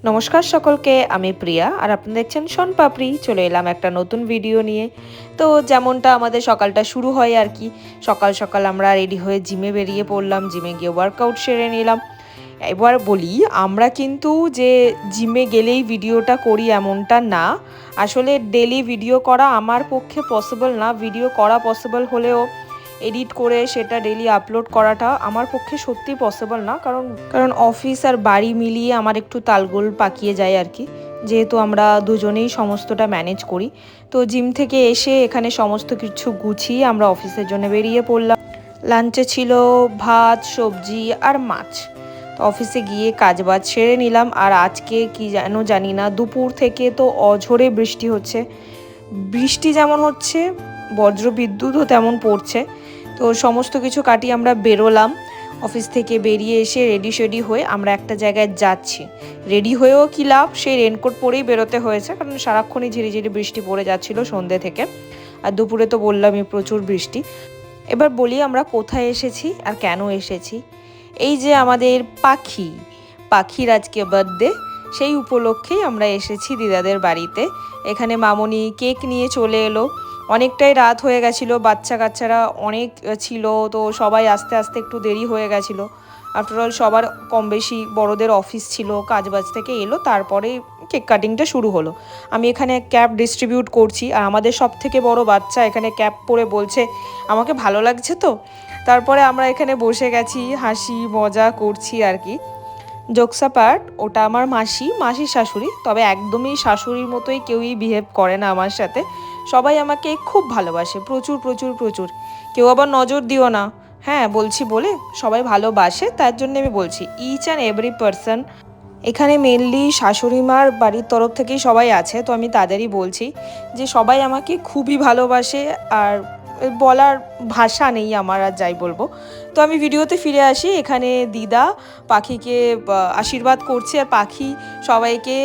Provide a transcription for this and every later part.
নমস্কার সকলকে, আমি প্রিয়া আর আপনারা দেখছেন শনপাপড়ি। চলে এলাম একটা নতুন ভিডিও নিয়ে। তো যেমনটা আমাদের সকালটা শুরু হয় আর কি, সকাল সকাল আমরা রেডি হয়ে জিমে বেরিয়ে পড়লাম। জিমে গিয়ে ওয়ার্কআউট সেরে নিলাম। এবার বলি, আমরা কিন্তু যে জিমে গেলেই ভিডিওটা করি এমনটা না। আসলে ডেলি ভিডিও করা আমার পক্ষে পসিবল না। ভিডিও করা পসিবল হলেও এডিট করে সেটা ডেলি আপলোড করাটা আমার পক্ষে সত্যি পসিবল না। কারণ অফিস আর বাড়ি মিলিয়ে আমার একটু তালগোল পাকিয়ে যায় আর কি, যেহেতু আমরা দুজনেই সমস্তটা ম্যানেজ করি। তো জিম থেকে এসে এখানে সমস্ত কিছু গুছিয়ে আমরা অফিসের জন্য বেরিয়ে পড়লাম। লাঞ্চে ছিল ভাত, সবজি আর মাছ। তো অফিসে গিয়ে কাজবাজ সেরে নিলাম। আর আজকে কি যেন জানি না, দুপুর থেকে তো অঝোরে বৃষ্টি হচ্ছে। বৃষ্টি যেমন হচ্ছে, বজ্রবিদ্যুৎও তেমন পড়ছে। তো সমস্ত কিছু কাটিয়ে আমরা বেরোলাম। অফিস থেকে বেরিয়ে এসে রেডি হয়ে আমরা একটা জায়গায় যাচ্ছি। রেডি হয়েও কী লাভ, সেই রেনকোট পরেই বেরোতে হয়েছে, কারণ সারাক্ষণই ঝিরিঝিরি বৃষ্টি পড়ে যাচ্ছিল সন্ধ্যে থেকে। আর দুপুরে তো বললামই প্রচুর বৃষ্টি। এবার বলি আমরা কোথায় এসেছি আর কেন এসেছি। এই যে আমাদের পাখির আজকে বার্থডে, সেই উপলক্ষেই আমরা এসেছি দিদাদের বাড়িতে। এখানে মামনি কেক নিয়ে চলে এলো। অনেকটাই রাত হয়ে গেছিলো, বাচ্চা কাচ্চারা অনেক ছিল, তো সবাই আস্তে আস্তে একটু দেরি হয়ে গেছিলো। আফটারঅল সবার কম বেশি বড়দের অফিস ছিল, কাজবাজ থেকে এলো, তারপরে কেক কাটিংটা শুরু হলো। আমি এখানে ক্যাপ ডিস্ট্রিবিউট করছি, আর আমাদের সব থেকে বড় বাচ্চা এখানে ক্যাপ পরে বলছে আমাকে ভালো লাগছে তো। তারপরে আমরা এখানে বসে গেছি, হাসি মজা করছি আর কি। জোকসা পার্ট, ওটা আমার মাসির শাশুড়ি, তবে একদমই শাশুড়ির মতোই কেউই বিহেভ করে না আমার সাথে। সবাই আমাকে খুব ভালোবাসে, প্রচুর প্রচুর প্রচুর। কেউ আবার নজর দিও না, হ্যাঁ বলছি বলে, সবাই ভালোবাসে, তার জন্য আমি বলছি ইচ অ্যান্ড এভরি পারসন। এখানে মেনলি শাশুড়ি মার বাড়ির তরফ থেকেই সবাই আছে, তো আমি তাদেরই বলছি যে সবাই আমাকে খুবই ভালোবাসে। আর বলার ভাষা নেই আমার আর যাই বলবো। তো আমি ভিডিওতে ফিরে আসি। এখানে দিদা পাখিকে আশীর্বাদ করছে, আর পাখি সবাইকে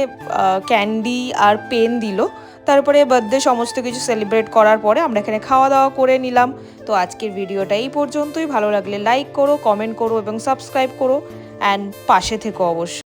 ক্যান্ডি আর পেন দিল। তারপরে বার্থডে সমস্ত কিছু সেলিব্রেট করার পরে আমরা এখানে খাওয়া দাওয়া করে নিলাম। তো আজকের ভিডিওটা এই পর্যন্তই। ভালো লাগলে লাইক করো, কমেন্ট করো এবং সাবস্ক্রাইব করো, অ্যান্ড পাশে থেকো অবশ্যই।